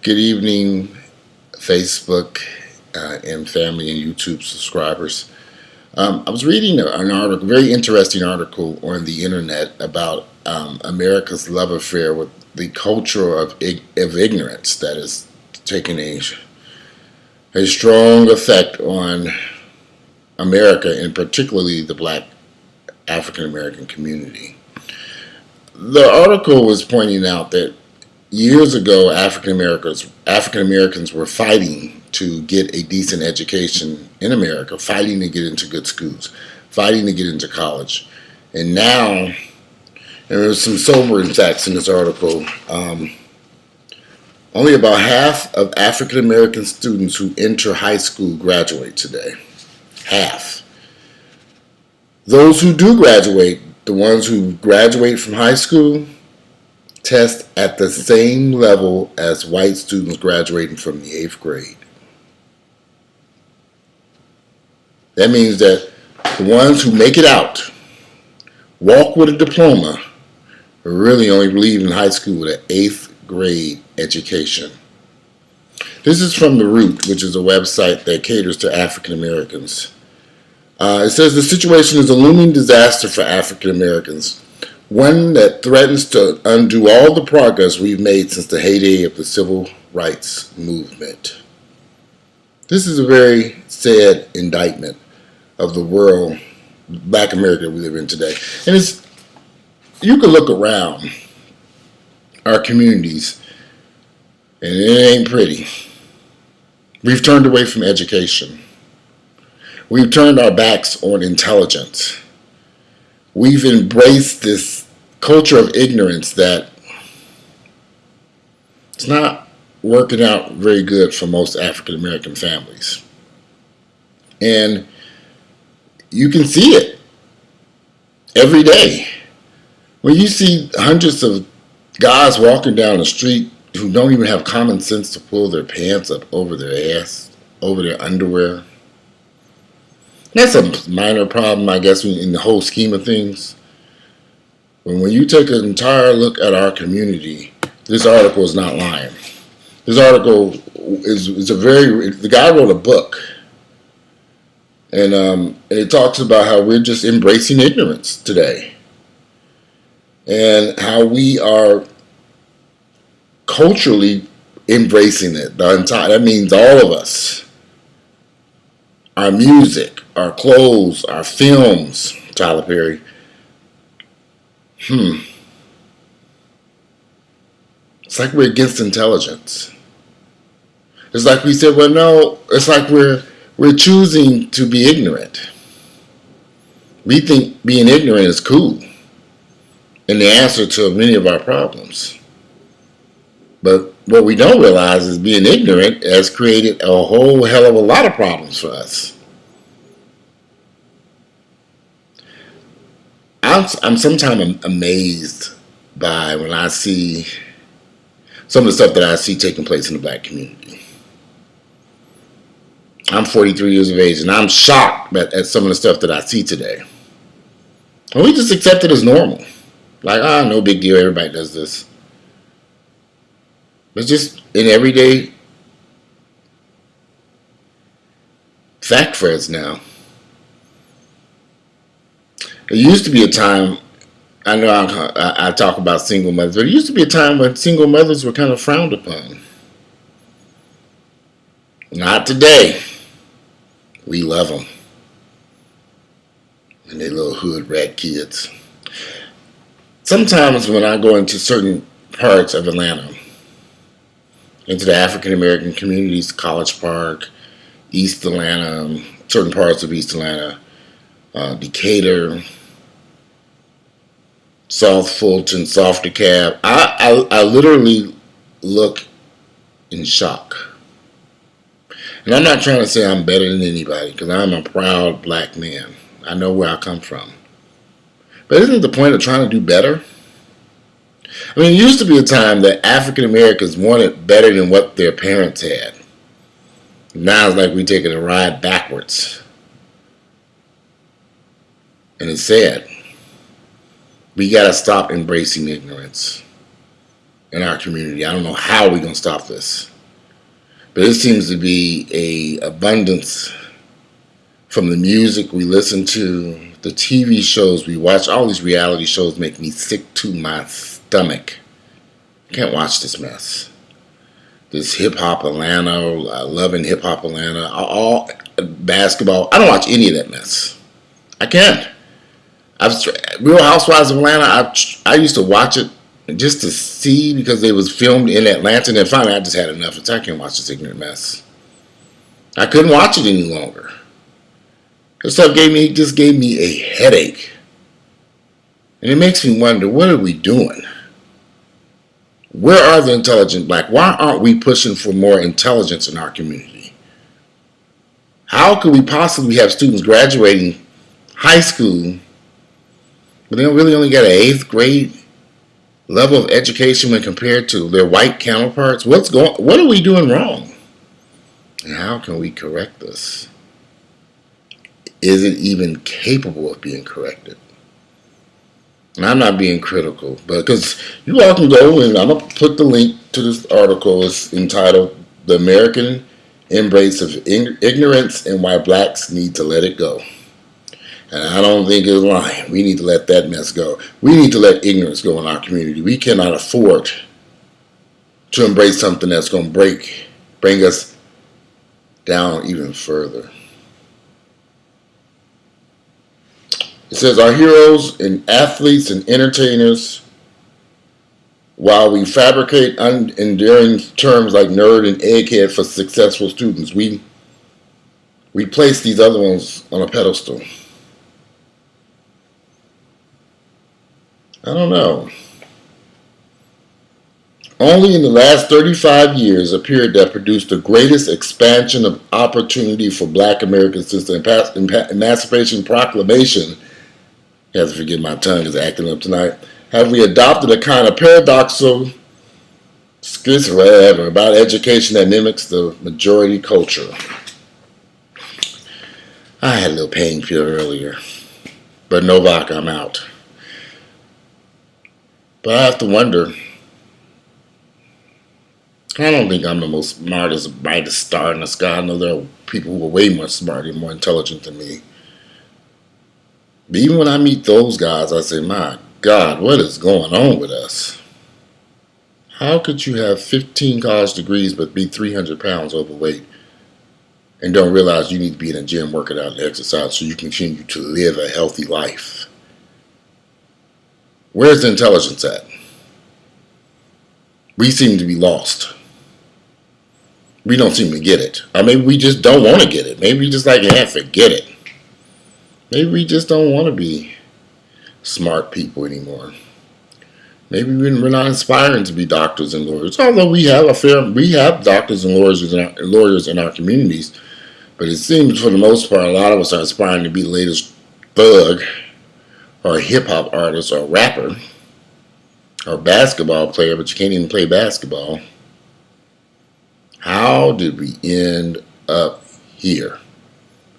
Good evening, Facebook and family and YouTube subscribers. I was reading an article, very interesting article on the internet about America's love affair with the culture of ignorance that is taking a strong effect on America, and particularly the Black African American community. The article was pointing out that years ago, African Americans were fighting to get a decent education in America, fighting to get into good schools, fighting to get into college. And now, and there's some sobering facts in this article, only about half of African American students who enter high school graduate today. Half. Those who do graduate, the ones who graduate from high school, test at the same level as white students graduating from the 8th grade. That means that the ones who make it out, walk with a diploma, are really only leaving high school with an 8th grade education. This is from The Root, which is a website that caters to African Americans. It says the situation is a looming disaster for African Americans, one that threatens to undo all the progress we've made since the heyday of the civil rights movement. This is a very sad indictment of the world, Black America we live in today. And you can look around our communities and it ain't pretty. We've turned away from education. We've turned our backs on intelligence. We've embraced this culture of ignorance that it's not working out very good for most African American families. And you can see it every day. When you see hundreds of guys walking down the street who don't even have common sense to pull their pants up over their ass, over their underwear. That's a minor problem, I guess, in the whole scheme of things. But when you take an entire look at our community, this article is not lying. This article is the guy wrote a book. And it talks about how we're just embracing ignorance today. And how we are culturally embracing it. That means all of us. Our music, our clothes, our films, Tyler Perry. It's like we're against intelligence. It's like we said, well, no, it's like we're choosing to be ignorant. We think being ignorant is cool and the answer to many of our problems. But what we don't realize is being ignorant has created a whole hell of a lot of problems for us. I'm sometimes amazed by when I see some of the stuff that I see taking place in the Black community. I'm 43 years of age and I'm shocked at some of the stuff that I see today. And we just accept it as normal. Like, no big deal, everybody does this. It's just an everyday fact for us now. There used to be a time, I know I talk about single mothers, but it used to be a time when single mothers were kind of frowned upon. Not today. We love them. And they little hood rat kids. Sometimes when I go into certain parts of Atlanta, into the African American communities, College Park, East Atlanta, certain parts of East Atlanta, Decatur, South Fulton, South DeKalb, I literally look in shock. And I'm not trying to say I'm better than anybody, because I'm a proud Black man. I know where I come from. But isn't the point of trying to do better? I mean, it used to be a time that African Americans wanted better than what their parents had. Now it's like we're taking a ride backwards. And it's sad. We got to stop embracing ignorance in our community. I don't know how we're going to stop this. But it seems to be a abundance from the music we listen to, the TV shows we watch. All these reality shows make me sick to my stomach. I can't watch this mess. This hip hop Atlanta, loving hip hop Atlanta, all basketball. I don't watch any of that mess. I can't. Real Housewives of Atlanta. I used to watch it just to see because it was filmed in Atlanta, and then finally I just had enough. I can't watch this ignorant mess. I couldn't watch it any longer. This stuff just gave me a headache, and it makes me wonder, what are we doing? Where are the intelligent black? Why aren't we pushing for more intelligence in our community? How could we possibly have students graduating high school, but they really only got an 8th grade level of education when compared to their white counterparts? What are we doing wrong? And how can we correct this? Is it even capable of being corrected? And I'm not being critical, but because you all can go, and I'm going to put the link to this article. It's entitled "The American Embrace of Ignorance and Why Blacks Need to Let It Go." And I don't think it's lying. We need to let that mess go. We need to let ignorance go in our community. We cannot afford to embrace something that's going to bring us down even further. It says, our heroes and athletes and entertainers, while we fabricate endearing terms like nerd and egghead for successful students, we place these other ones on a pedestal. I don't know. Only in the last 35 years a period that produced the greatest expansion of opportunity for black Americans since the Emancipation Proclamation, I have to forget my tongue is acting up tonight, have we adopted a kind of paradoxical whatever about education that mimics the majority culture. I had a little pain pill earlier, but no vodka, I'm out. But I have to wonder, I don't think I'm the most smartest, brightest star in the sky. I know there are people who are way more smarter and more intelligent than me. But even when I meet those guys, I say, my God, what is going on with us? How could you have 15 college degrees but be 300 pounds overweight and don't realize you need to be in a gym working out and exercise so you continue to live a healthy life? Where's the intelligence at? We seem to be lost. We don't seem to get it. Or maybe we just don't want to get it. Maybe we just like, forget it. Maybe we just don't want to be smart people anymore. Maybe we're not inspiring to be doctors and lawyers. Although we have doctors and lawyers in our communities, but it seems for the most part a lot of us are aspiring to be the latest thug or a hip hop artist or rapper or basketball player, but you can't even play basketball. How did we end up here?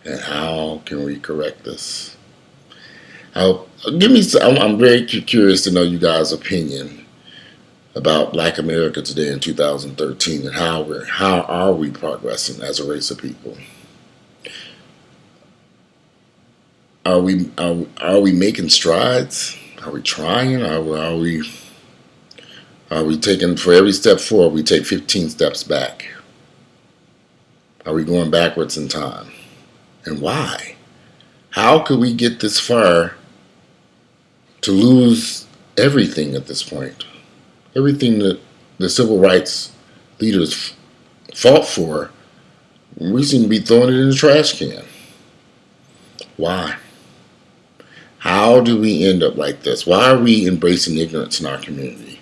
And how can we correct this? I'm very curious to know you guys' opinion about Black America today in 2013 and how are we progressing as a race of people? Are we making strides? Are we trying? Are we taking, for every step forward, we take 15 steps back? Are we going backwards in time? And why? How could we get this far to lose everything at this point? Everything that the civil rights leaders fought for, we seem to be throwing it in the trash can. Why? How do we end up like this? Why are we embracing ignorance in our community?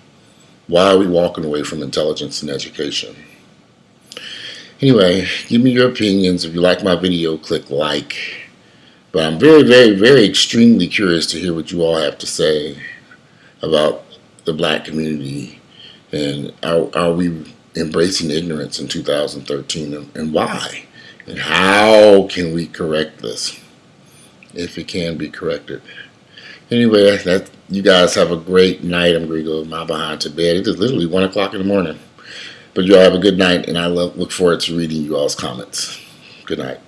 Why are we walking away from intelligence and education? Anyway, give me your opinions. If you like my video, click like. But I'm very, very, very extremely curious to hear what you all have to say about the black community and are we embracing ignorance in 2013 and why? And how can we correct this if it can be corrected? Anyway, you guys have a great night. I'm going to go my behind to bed. It is literally 1 o'clock in the morning. But you all have a good night, and I look forward to reading you all's comments. Good night.